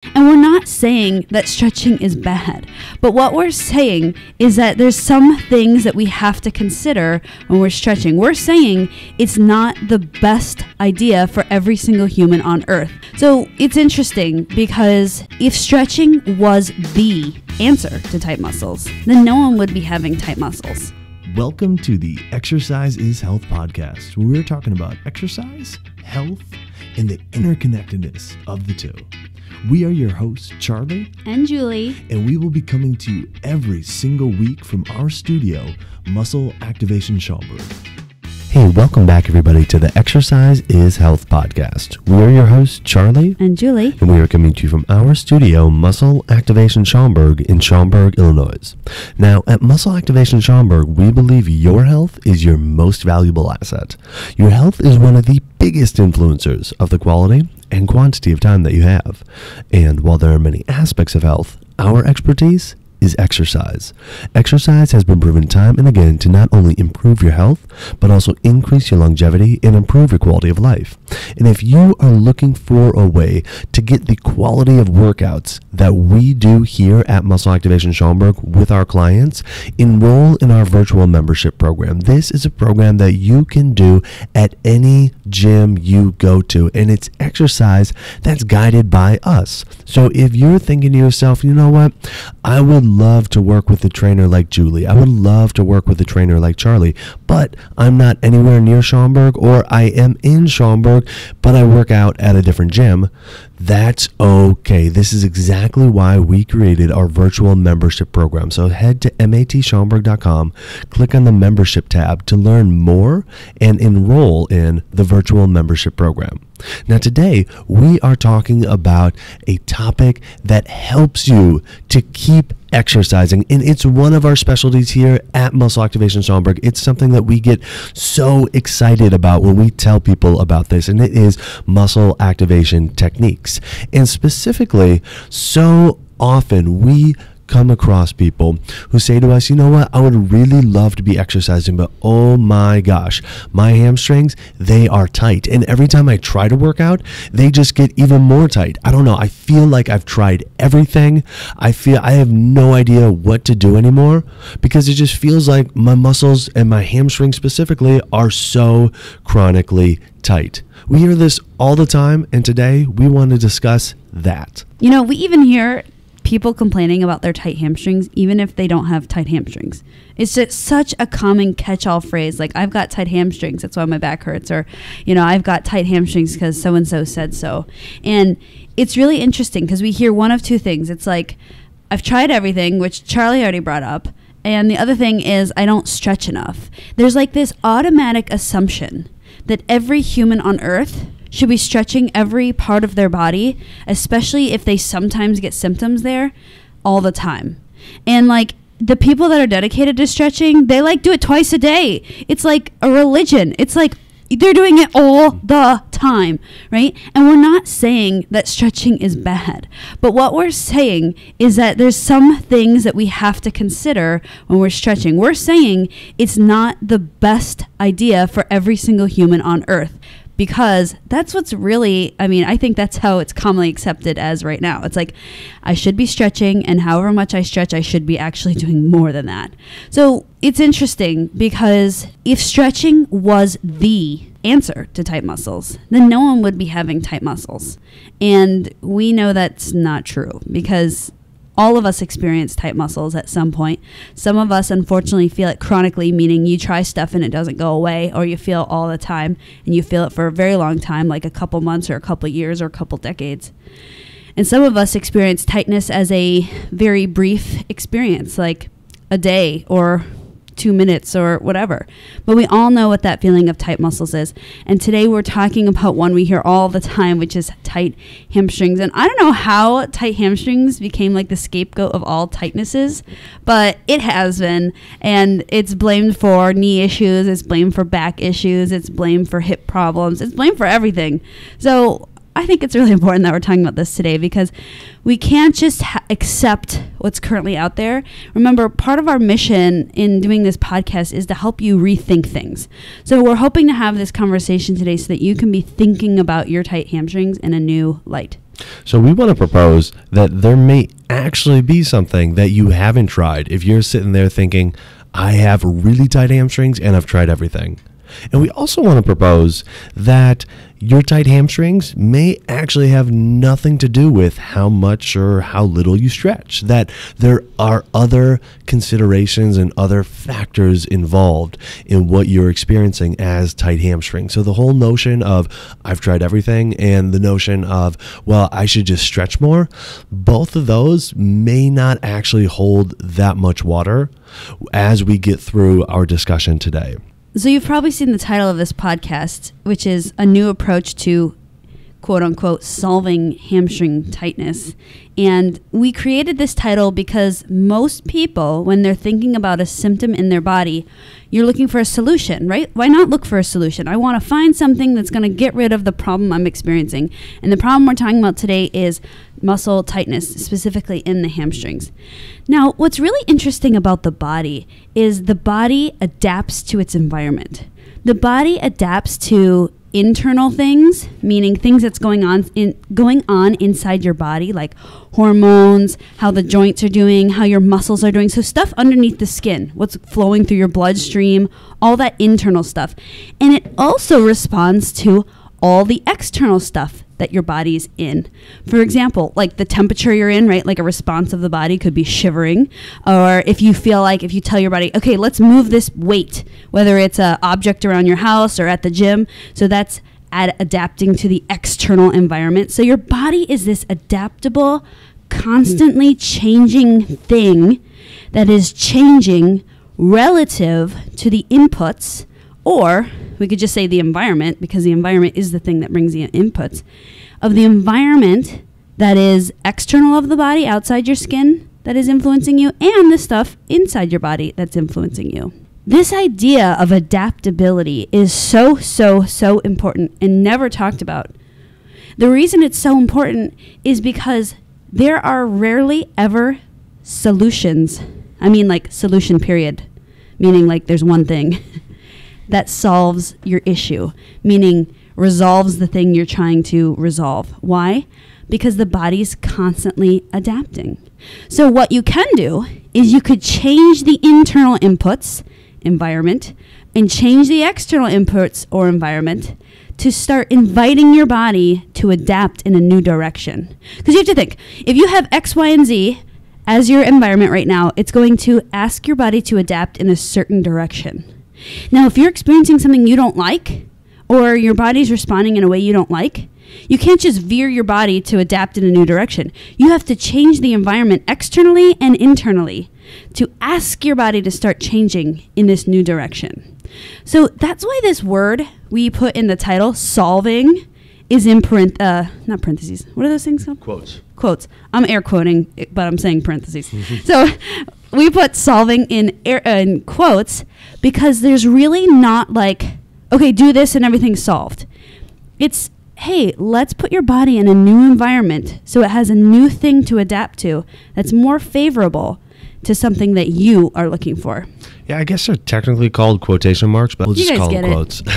And we're not saying that stretching is bad, but what we're saying is that there's some things that we have to consider when we're stretching. We're saying it's not the best idea for every single human on earth. So it's interesting because if stretching was the answer to tight muscles, then no one would be having tight muscles. Welcome to the Exercise is Health podcast, where we're talking about exercise, health, and the interconnectedness of the two. We are your hosts, Charlie and Julie, and we will be coming to you every single week from our studio, Muscle Activation Schaumburg. Hey, welcome back everybody to the Exercise is Health podcast. We are your hosts, Charlie and Julie, and we are coming to you from our studio, Muscle Activation Schaumburg in Schaumburg, Illinois. Now, at Muscle Activation Schaumburg, we believe your health is your most valuable asset. Your health is one of the biggest influencers of the quality and quantity of time that you have. And while there are many aspects of health, our expertise is exercise. Exercise has been proven time and again to not only improve your health, but also increase your longevity and improve your quality of life. And if you are looking for a way to get the quality of workouts that we do here at Muscle Activation Schaumburg with our clients, enroll in our virtual membership program. This is a program that you can do at any gym you go to, and it's exercise that's guided by us. So if you're thinking to yourself, you know what, I would love to work with a trainer like Julie. I would love to work with a trainer like Charlie, but I'm not anywhere near Schaumburg, or I am in Schaumburg, but I work out at a different gym. That's okay. This is exactly why we created our virtual membership program. So head to matschaumburg.com, click on the membership tab to learn more and enroll in the virtual membership program. Now today, we are talking about a topic that helps you to keep exercising, and it's one of our specialties here at Muscle Activation Schaumburg. It's something that we get so excited about when we tell people about this, and it is muscle activation techniques. And specifically, so often we come across people who say to us, you know what, I would really love to be exercising, but oh my gosh, my hamstrings, they are tight. And every time I try to work out, they just get even more tight. I don't know. I feel like I've tried everything. I feel I have no idea what to do anymore because it just feels like my muscles and my hamstrings specifically are so chronically tight. We hear this all the time, and today we want to discuss that. You know, we even hear people complaining about their tight hamstrings, even if they don't have tight hamstrings. It's just such a common catch-all phrase, like, I've got tight hamstrings, that's why my back hurts, or, you know, I've got tight hamstrings because so-and-so said so. And it's really interesting because we hear one of two things. It's like, I've tried everything, which Charlie already brought up, and the other thing is I don't stretch enough. There's like this automatic assumption that every human on earth should be stretching every part of their body, especially if they sometimes get symptoms there, all the time. And like the people that are dedicated to stretching, they like do it twice a day. It's like a religion. It's like they're doing it all the time, right? And we're not saying that stretching is bad, but what we're saying is that there's some things that we have to consider when we're stretching. We're saying it's not the best idea for every single human on earth, because that's what's really, I mean, I think that's how it's commonly accepted as right now. It's like, I should be stretching, and however much I stretch, I should be actually doing more than that. So it's interesting because if stretching was the answer to tight muscles, then no one would be having tight muscles. And we know that's not true because all of us experience tight muscles at some point. Some of us, unfortunately, feel it chronically, meaning you try stuff and it doesn't go away, or you feel it all the time, and you feel it for a very long time, like a couple months or a couple years or a couple decades. And some of us experience tightness as a very brief experience, like a day or 2 minutes or whatever. But we all know what that feeling of tight muscles is. And today we're talking about one we hear all the time, which is tight hamstrings. And I don't know how tight hamstrings became like the scapegoat of all tightnesses, but it has been. And it's blamed for knee issues, it's blamed for back issues, it's blamed for hip problems, it's blamed for everything. So I think it's really important that we're talking about this today because we can't just accept what's currently out there. Remember, part of our mission in doing this podcast is to help you rethink things. So we're hoping to have this conversation today so that you can be thinking about your tight hamstrings in a new light. So we want to propose that there may actually be something that you haven't tried if you're sitting there thinking, I have really tight hamstrings and I've tried everything. And we also want to propose that your tight hamstrings may actually have nothing to do with how much or how little you stretch, that there are other considerations and other factors involved in what you're experiencing as tight hamstrings. So the whole notion of I've tried everything and the notion of, well, I should just stretch more, both of those may not actually hold that much water as we get through our discussion today. So you've probably seen the title of this podcast, which is a new approach to quote unquote solving hamstring tightness. And we created this title because most people, when they're thinking about a symptom in their body, you're looking for a solution, right? Why not look for a solution? I want to find something that's going to get rid of the problem I'm experiencing. And the problem we're talking about today is muscle tightness, specifically in the hamstrings. Now, what's really interesting about the body is the body adapts to its environment. The body adapts to internal things, meaning things that's going on inside your body, like hormones, how the joints are doing, how your muscles are doing. So stuff underneath the skin, what's flowing through your bloodstream, all that internal stuff. And it also responds to all the external stuff that your body's in. For example, like the temperature you're in, right? Like a response of the body could be shivering. Or if you tell your body, okay, let's move this weight, whether it's an object around your house or at the gym. So that's adapting to the external environment. So your body is this adaptable, constantly changing thing that is changing relative to the inputs, or we could just say the environment, because the environment is the thing that brings the inputs of the environment that is external of the body, outside your skin, that is influencing you, and the stuff inside your body that's influencing you. This idea of adaptability is so important and never talked about. The reason it's so important is because there are rarely ever solutions. I mean, like solution period, meaning like there's one thing that solves your issue, meaning resolves the thing you're trying to resolve. Why? Because the body's constantly adapting. So what you can do is you could change the internal inputs, environment, and change the external inputs or environment to start inviting your body to adapt in a new direction. Because you have to think, if you have X, Y, and Z as your environment right now, it's going to ask your body to adapt in a certain direction. Now, if you're experiencing something you don't like, or your body's responding in a way you don't like, you can't just veer your body to adapt in a new direction. You have to change the environment externally and internally to ask your body to start changing in this new direction. So that's why this word we put in the title, solving, is in not parentheses. What are those things called? Quotes. I'm air quoting, but I'm saying parentheses. So we put solving in quotes because there's really not like, okay, do this and everything's solved. It's, hey, let's put your body in a new environment so it has a new thing to adapt to that's more favorable to something that you are looking for. Yeah, I guess they're technically called quotation marks, but we'll just call them quotes. It.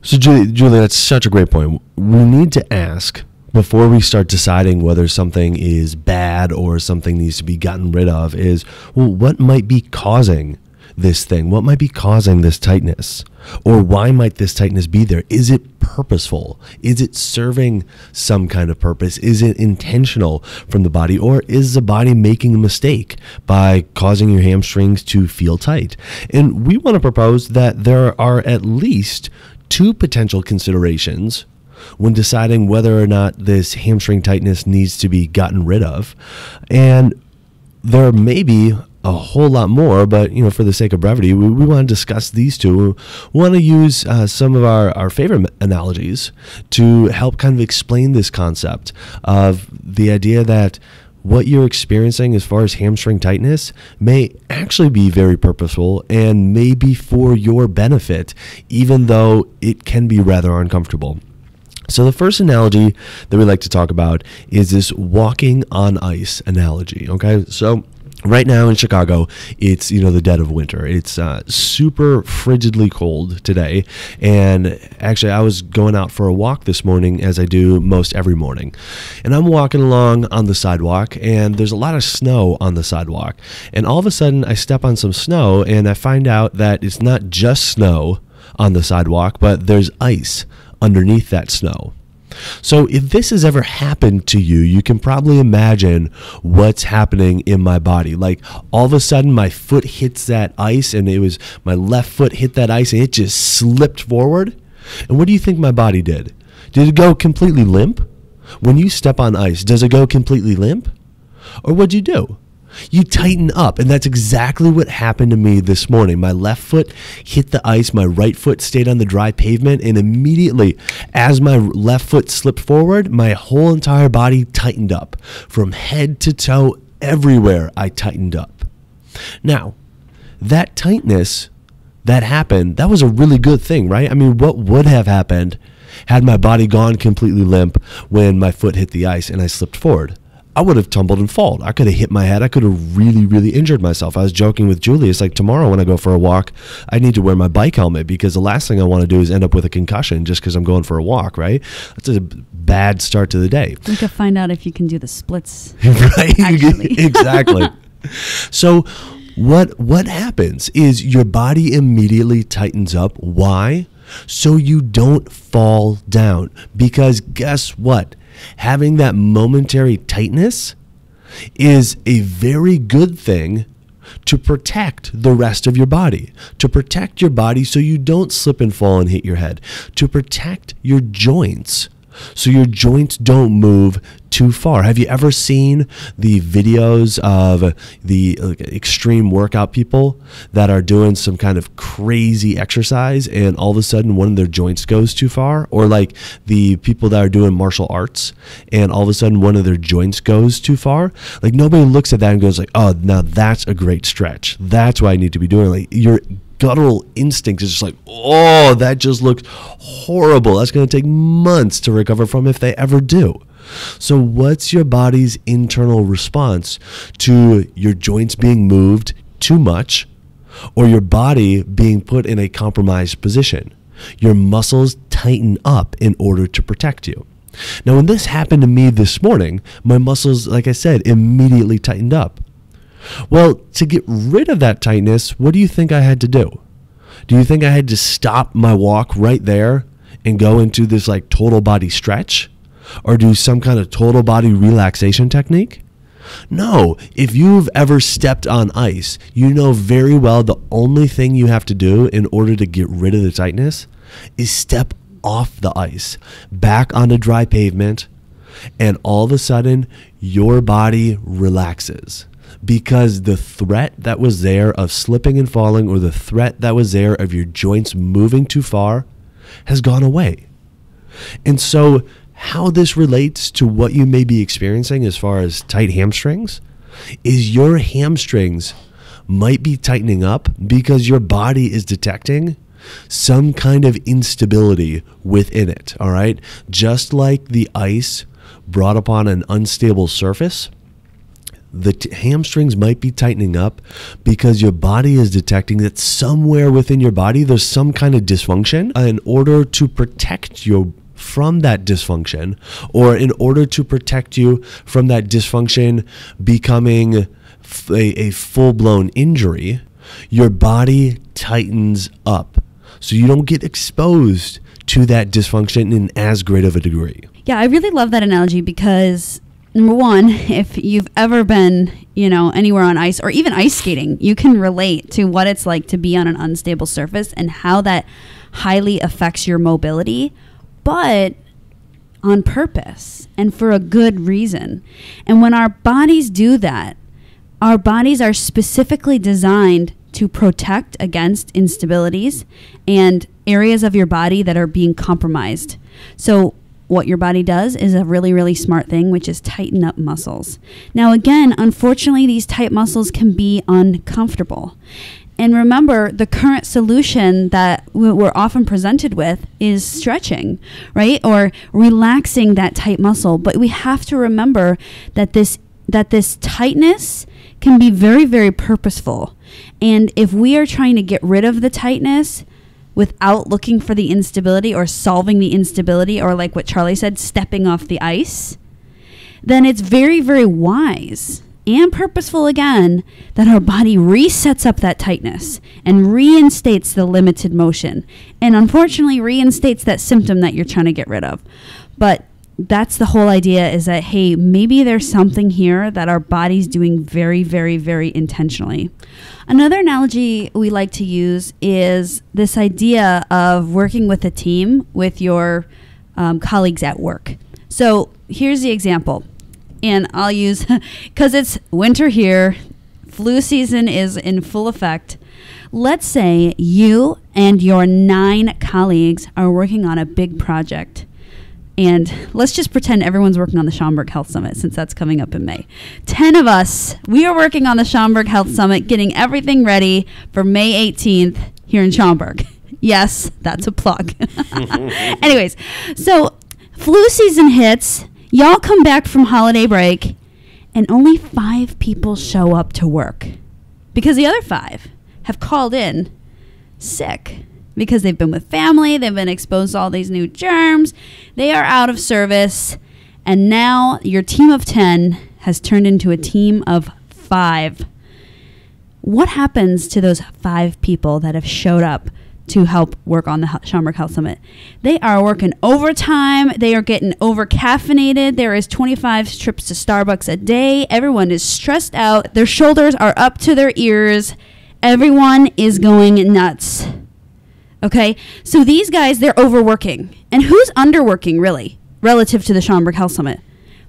So, Julie, that's such a great point. We need to ask, before we start deciding whether something is bad or something needs to be gotten rid of, is, well, what might be causing this thing? What might be causing this tightness? Or why might this tightness be there? Is it purposeful? Is it serving some kind of purpose? Is it intentional from the body? Or is the body making a mistake by causing your hamstrings to feel tight? And we want to propose that there are at least two potential considerations when deciding whether or not this hamstring tightness needs to be gotten rid of. And there may be a whole lot more, but for the sake of brevity, we want to discuss these two. We want to use some of our favorite analogies to help kind of explain this concept of the idea that what you're experiencing as far as hamstring tightness may actually be very purposeful and may be for your benefit, even though it can be rather uncomfortable. So the first analogy that we like to talk about is this walking on ice analogy. Okay, so Right now in Chicago, it's, the dead of winter. It's super frigidly cold today. And actually, I was going out for a walk this morning, as I do most every morning. And I'm walking along on the sidewalk, and there's a lot of snow on the sidewalk. And all of a sudden, I step on some snow, and I find out that it's not just snow on the sidewalk, but there's ice underneath that snow. So if this has ever happened to you, you can probably imagine what's happening in my body. Like all of a sudden my foot hits that ice, and my left foot hit that ice and it just slipped forward. And what do you think my body did? Did it go completely limp? When you step on ice, does it go completely limp? Or what'd you do? You tighten up, and that's exactly what happened to me this morning. My left foot hit the ice, my right foot stayed on the dry pavement, and immediately as my left foot slipped forward, my whole entire body tightened up. From head to toe, everywhere I tightened up. Now, that tightness that happened, that was a really good thing, right? I mean, what would have happened had my body gone completely limp when my foot hit the ice and I slipped forward? I would have tumbled and fallen. I could have hit my head. I could have really, really injured myself. I was joking with Julie. It's like tomorrow when I go for a walk, I need to wear my bike helmet, because the last thing I want to do is end up with a concussion just because I'm going for a walk, right? That's a bad start to the day. We could find out if you can do the splits. Right? Actually. Exactly. So what happens is your body immediately tightens up. Why? So you don't fall down. Because guess what? Having that momentary tightness is a very good thing to protect the rest of your body, to protect your body so you don't slip and fall and hit your head, to protect your joints so your joints don't move too far. Have you ever seen the videos of the extreme workout people that are doing some kind of crazy exercise and all of a sudden one of their joints goes too far? Or like the people that are doing martial arts and all of a sudden one of their joints goes too far? Like nobody looks at that and goes like, oh, now that's a great stretch. That's what I need to be doing. Like your guttural instinct is just like, oh, that just looks horrible. That's going to take months to recover from if they ever do. So what's your body's internal response to your joints being moved too much or your body being put in a compromised position? Your muscles tighten up in order to protect you. Now, when this happened to me this morning, my muscles, like I said, immediately tightened up. Well, to get rid of that tightness, what do you think I had to do? Do you think I had to stop my walk right there and go into this like total body stretch or do some kind of total body relaxation technique? No. If you've ever stepped on ice, you know very well the only thing you have to do in order to get rid of the tightness is step off the ice, back onto dry pavement, and all of a sudden your body relaxes. Because the threat that was there of slipping and falling or the threat that was there of your joints moving too far has gone away. And so how this relates to what you may be experiencing as far as tight hamstrings is your hamstrings might be tightening up because your body is detecting some kind of instability within it, all right? Just like the ice brought upon an unstable surface, the hamstrings might be tightening up because your body is detecting that somewhere within your body there's some kind of dysfunction. In order to protect you from that dysfunction, or in order to protect you from that dysfunction becoming a full-blown injury, your body tightens up so you don't get exposed to that dysfunction in as great of a degree. Yeah, I really love that analogy because number one, if you've ever been, anywhere on ice or even ice skating, you can relate to what it's like to be on an unstable surface and how that highly affects your mobility, but on purpose and for a good reason. And when our bodies do that, our bodies are specifically designed to protect against instabilities and areas of your body that are being compromised. So what your body does is a really, really smart thing, which is tighten up muscles. Now, again, unfortunately, these tight muscles can be uncomfortable. And remember, the current solution that we're often presented with is stretching, right? Or relaxing that tight muscle. But we have to remember that this tightness can be very, very purposeful. And if we are trying to get rid of the tightness without looking for the instability or solving the instability, or like what Charlie said, stepping off the ice, then it's very, very wise and purposeful again that our body resets up that tightness and reinstates the limited motion, and unfortunately reinstates that symptom that you're trying to get rid of. But that's the whole idea, is that, hey, maybe there's something here that our body's doing very, very, very intentionally. Another analogy we like to use is this idea of working with a team with your colleagues at work. So here's the example. And I'll use, because it's winter here, flu season is in full effect. Let's say you and your 9 colleagues are working on a big project. And let's just pretend everyone's working on the Schaumburg Health Summit, since that's coming up in May. 10 of us, we are working on the Schaumburg Health Summit, getting everything ready for May 18th here in Schaumburg. Yes, that's a plug. Anyways, so flu season hits. Y'all come back from holiday break, and only 5 people show up to work because the other 5 have called in sick because they've been with family, they've been exposed to all these new germs, they are out of service, and now your team of 10 has turned into a team of 5. What happens to those 5 people that have showed up to help work on the Schaumburg Health Summit? They are working overtime. They are getting over-caffeinated. There is 25 trips to Starbucks a day. Everyone is stressed out. Their shoulders are up to their ears. Everyone is going nuts. Okay? So these guys, they're overworking. And who's underworking, really, relative to the Schaumburg Health Summit?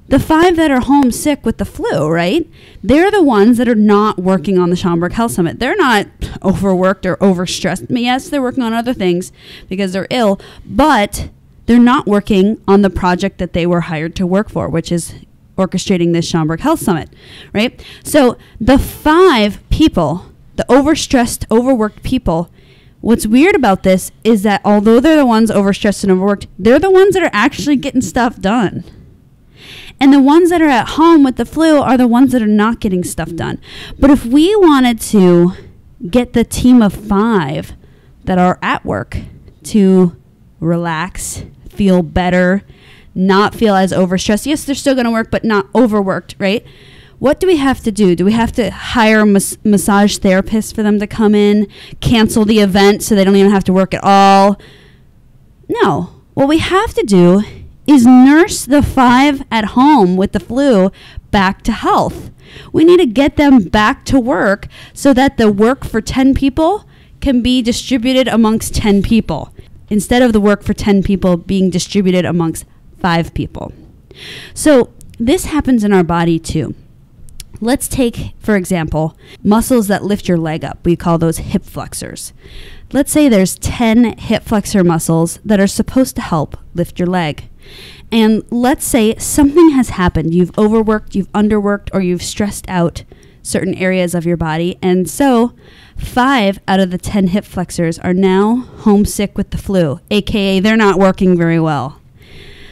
The 5 that are home sick with the flu, right? They're the ones that are not working on the Schaumburg Health Summit. They're not overworked or overstressed. Yes, they're working on other things because they're ill, but they're not working on the project that they were hired to work for, which is orchestrating this Schaumburg Health Summit, right? So the 5 people, the overstressed, overworked people, what's weird about this is that although they're the ones overstressed and overworked, they're the ones that are actually getting stuff done. And the ones that are at home with the flu are the ones that are not getting stuff done. But if we wanted to get the team of 5 that are at work to relax, feel better, not feel as overstressed. Yes, they're still going to work, but not overworked, right? What do we have to do? Do we have to hire a massage therapist for them to come in, cancel the event so they don't even have to work at all? No. What we have to do is nurse the 5 at home with the flu back to health. We need to get them back to work so that the work for 10 people can be distributed amongst 10 people instead of the work for 10 people being distributed amongst 5 people. So this happens in our body too. Let's take, for example, muscles that lift your leg up. We call those hip flexors. Let's say there's 10 hip flexor muscles that are supposed to help lift your leg. And let's say something has happened. You've overworked, you've underworked, or you've stressed out certain areas of your body. And so 5 out of the 10 hip flexors are now homesick with the flu, aka they're not working very well.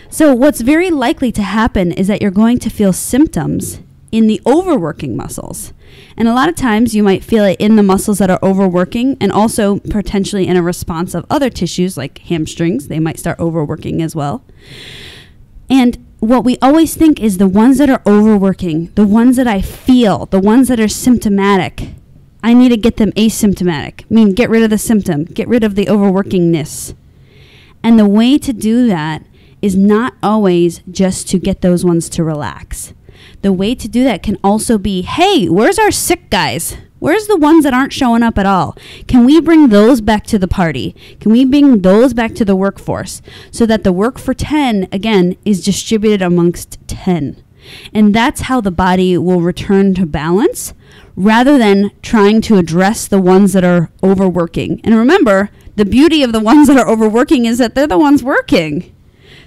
So what's very likely to happen is that you're going to feel symptoms in the overworking muscles. And a lot of times you might feel it in the muscles that are overworking, and also potentially in a response of other tissues like hamstrings. They might start overworking as well. And what we always think is the ones that are overworking, the ones that I feel, the ones that are symptomatic, I need to get them asymptomatic. I mean, get rid of the symptom, get rid of the overworkingness. And the way to do that is not always just to get those ones to relax. The way to do that can also be, hey, where's our sick guys? Where's the ones that aren't showing up at all? Can we bring those back to the party? Can we bring those back to the workforce so that the work for 10, again, is distributed amongst 10? And that's how the body will return to balance rather than trying to address the ones that are overworking. And remember, the beauty of the ones that are overworking is that they're the ones working.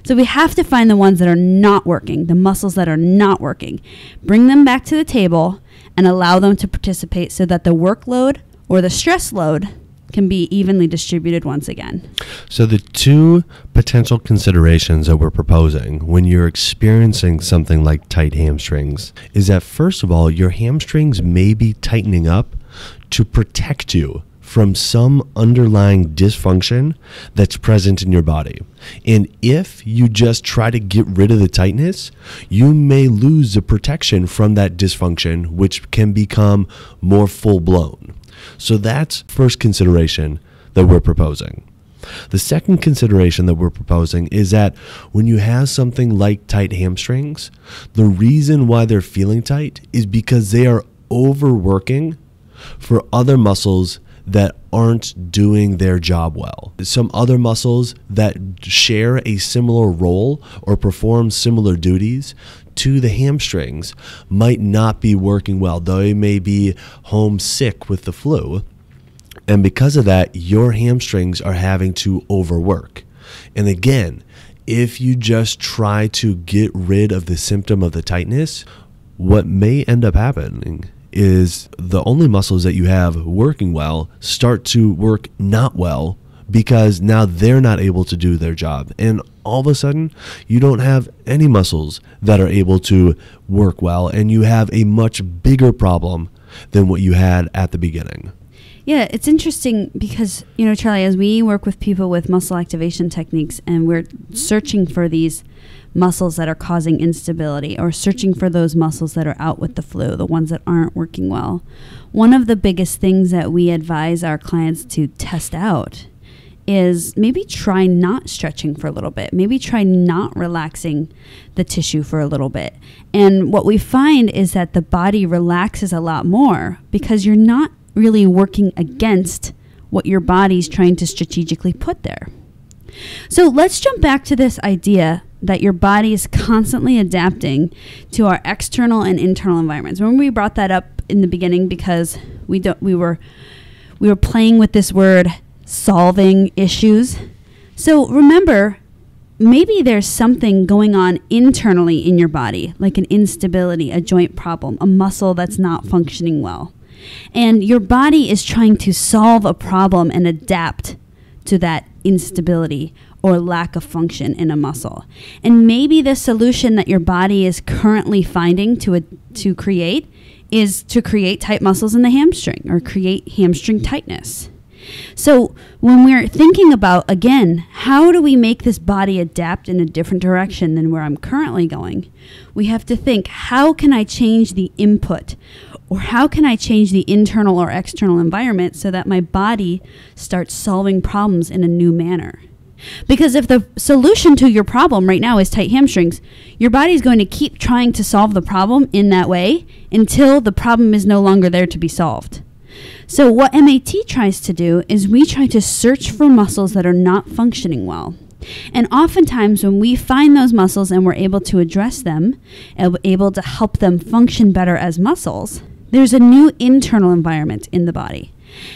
So we have to find the ones that are not working, the muscles that are not working, bring them back to the table and allow them to participate so that the workload or the stress load can be evenly distributed once again. So the two potential considerations that we're proposing when you're experiencing something like tight hamstrings is that, first of all, your hamstrings may be tightening up to protect you from some underlying dysfunction that's present in your body. And if you just try to get rid of the tightness, you may lose the protection from that dysfunction, which can become more full-blown. So that's first consideration that we're proposing. The second consideration that we're proposing is that when you have something like tight hamstrings, the reason why they're feeling tight is because they are overworking for other muscles that aren't doing their job well. Some other muscles that share a similar role or perform similar duties to the hamstrings might not be working well. They may be homesick with the flu. And because of that, your hamstrings are having to overwork. And again, if you just try to get rid of the symptom of the tightness, what may end up happening is the only muscles that you have working well start to work not well because now they're not able to do their job. And all of a sudden, you don't have any muscles that are able to work well, and you have a much bigger problem than what you had at the beginning. Yeah, it's interesting because, Charlie, as we work with people with muscle activation techniques and we're searching for these muscles that are causing instability or searching for those muscles that are out with the flu, the ones that aren't working well, one of the biggest things that we advise our clients to test out is maybe try not stretching for a little bit. Maybe try not relaxing the tissue for a little bit. And what we find is that the body relaxes a lot more because you're not really working against what your body's trying to strategically put there. So let's jump back to this idea that your body is constantly adapting to our external and internal environments. Remember we brought that up in the beginning because we were playing with this word solving issues. So remember, maybe there's something going on internally in your body, like an instability, a joint problem, a muscle that's not functioning well. And your body is trying to solve a problem and adapt to that instability or lack of function in a muscle. And maybe the solution that your body is currently finding to create is to create tight muscles in the hamstring or create hamstring tightness. So when we're thinking about, again, how do we make this body adapt in a different direction than where I'm currently going, we have to think, how can I change the input? Or how can I change the internal or external environment so that my body starts solving problems in a new manner? Because if the solution to your problem right now is tight hamstrings, your body's going to keep trying to solve the problem in that way until the problem is no longer there to be solved. So what MAT tries to do is we try to search for muscles that are not functioning well. And oftentimes when we find those muscles and we're able to address them, and able to help them function better as muscles, there's a new internal environment in the body.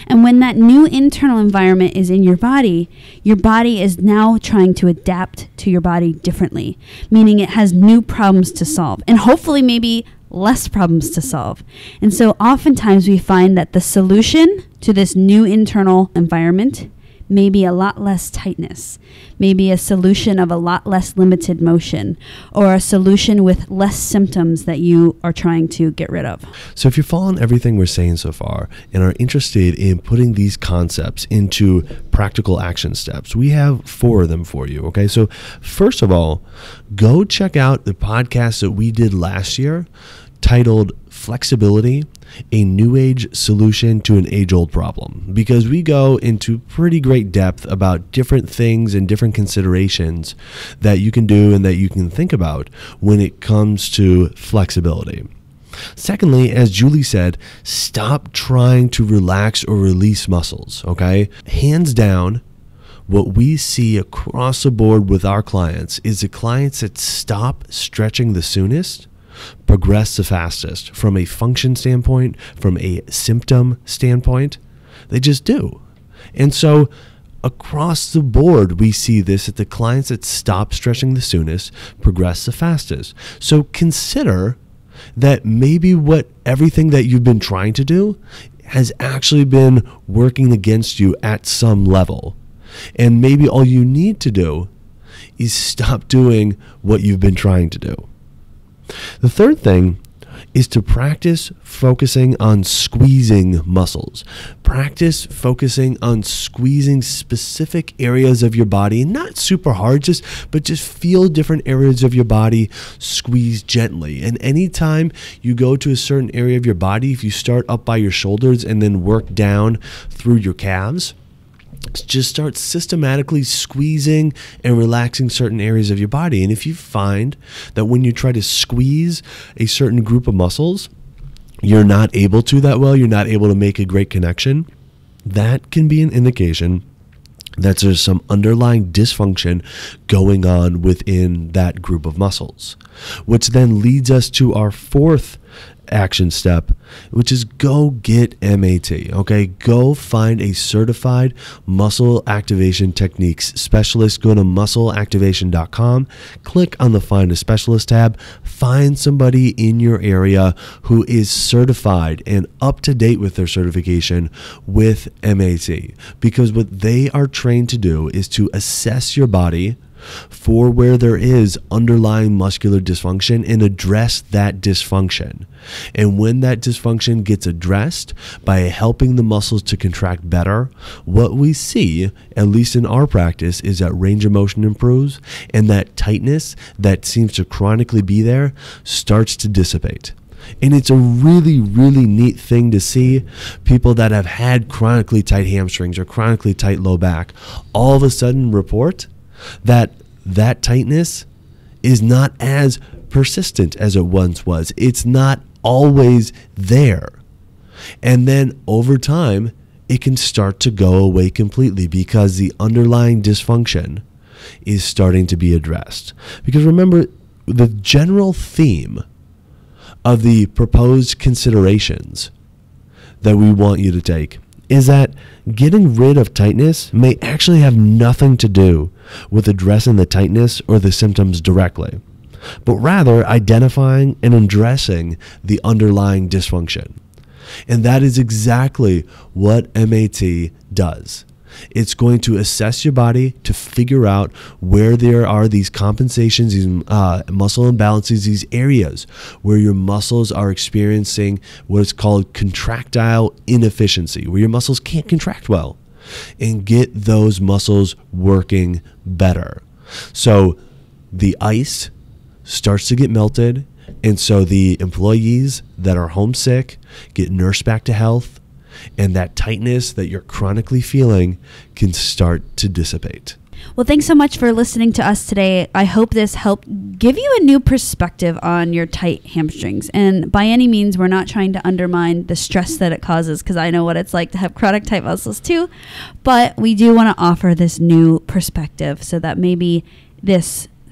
And when that new internal environment is in your body is now trying to adapt to your body differently, meaning it has new problems to solve and hopefully maybe less problems to solve. And so oftentimes we find that the solution to this new internal environment may be a lot less tightness, maybe a solution of a lot less limited motion, or a solution with less symptoms that you are trying to get rid of. So if you're following everything we're saying so far and are interested in putting these concepts into practical action steps, we have 4 of them for you. Okay. So first of all, go check out the podcast that we did last year titled Flexibility, a New Age Solution to an Age-Old Problem, because we go into pretty great depth about different things and different considerations that you can do and that you can think about when it comes to flexibility. Secondly, as Julie said, stop trying to relax or release muscles, okay? Hands down, what we see across the board with our clients is the clients that stop stretching the soonest progress the fastest from a function standpoint, from a symptom standpoint. They just do. And so across the board, we see this that the clients that stop stretching the soonest progress the fastest. So consider that maybe everything that you've been trying to do has actually been working against you at some level. And maybe all you need to do is stop doing what you've been trying to do. The third thing is to practice focusing on squeezing muscles. Practice focusing on squeezing specific areas of your body, not super hard, but just feel different areas of your body squeeze gently. And anytime you go to a certain area of your body, if you start up by your shoulders and then work down through your calves, just start systematically squeezing and relaxing certain areas of your body. And if you find that when you try to squeeze a certain group of muscles, you're not able to that well, you're not able to make a great connection, that can be an indication that there's some underlying dysfunction going on within that group of muscles, which then leads us to our fourth action step, which is go get MAT. Okay, go find a certified muscle activation techniques specialist. Go to muscleactivation.com, click on the Find a Specialist tab, find somebody in your area who is certified and up to date with their certification with MAT, because what they are trained to do is to assess your body for where there is underlying muscular dysfunction and address that dysfunction. And when that dysfunction gets addressed by helping the muscles to contract better, what we see, at least in our practice, is that range of motion improves and that tightness that seems to chronically be there starts to dissipate. And it's a really, really neat thing to see people that have had chronically tight hamstrings or chronically tight low back all of a sudden report that tightness is not as persistent as it once was. It's not always there. And then over time, it can start to go away completely because the underlying dysfunction is starting to be addressed. Because remember, the general theme of the proposed considerations that we want you to take is that getting rid of tightness may actually have nothing to do with addressing the tightness or the symptoms directly, but rather identifying and addressing the underlying dysfunction. And that is exactly what MAT does. It's going to assess your body to figure out where there are these compensations, these muscle imbalances, these areas where your muscles are experiencing what is called contractile inefficiency, where your muscles can't contract well, and get those muscles working better. So the ice starts to get melted, and so the employees that are homesick get nursed back to health, and that tightness that you're chronically feeling can start to dissipate. Well, thanks so much for listening to us today. I hope this helped give you a new perspective on your tight hamstrings. And by any means, we're not trying to undermine the stress that it causes, because I know what it's like to have chronic tight muscles too. But we do want to offer this new perspective so that maybe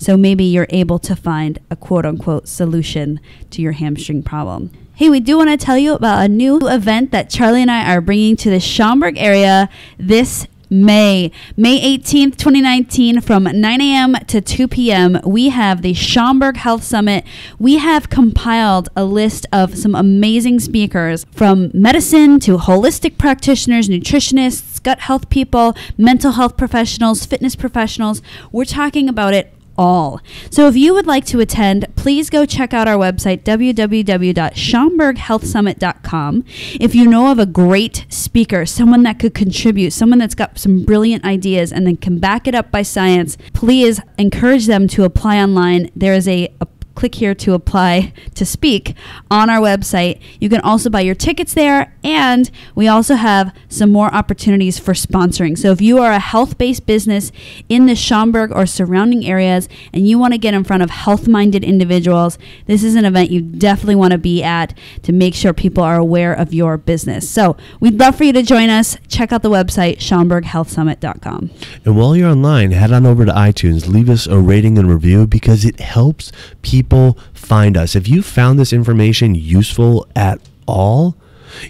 you're able to find a quote-unquote solution to your hamstring problem. Hey, we do want to tell you about a new event that Charlie and I are bringing to the Schaumburg area this May 18th, 2019, from 9 a.m. to 2 p.m. We have the Schaumburg Health Summit. We have compiled a list of some amazing speakers, from medicine to holistic practitioners, nutritionists, gut health people, mental health professionals, fitness professionals. We're talking about it all. So if you would like to attend, please go check out our website, www.schaumburghealthsummit.com. If you know of a great speaker, someone that could contribute, someone that's got some brilliant ideas and then can back it up by science, please encourage them to apply online. There is a click here to apply to speak on our website. You can also buy your tickets there, and we also have some more opportunities for sponsoring. So if you are a health-based business in the Schaumburg or surrounding areas and you want to get in front of health-minded individuals, this is an event you definitely want to be at to make sure people are aware of your business. So we'd love for you to join us. Check out the website, schaumburghealthsummit.com. And while you're online, head on over to iTunes, leave us a rating and review, because it helps people find us. If you found this information useful at all,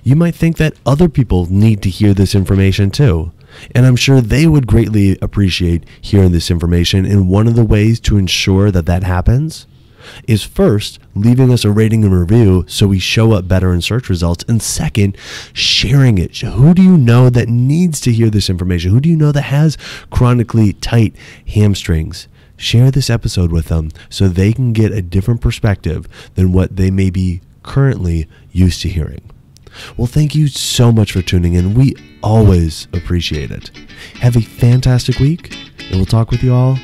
you might think that other people need to hear this information too. And I'm sure they would greatly appreciate hearing this information. And one of the ways to ensure that that happens is first, leaving us a rating and review so we show up better in search results, and second, sharing it. Who do you know that needs to hear this information? Who do you know that has chronically tight hamstrings? Share this episode with them so they can get a different perspective than what they may be currently used to hearing. Well, thank you so much for tuning in. We always appreciate it. Have a fantastic week, and we'll talk with you all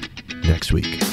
next week.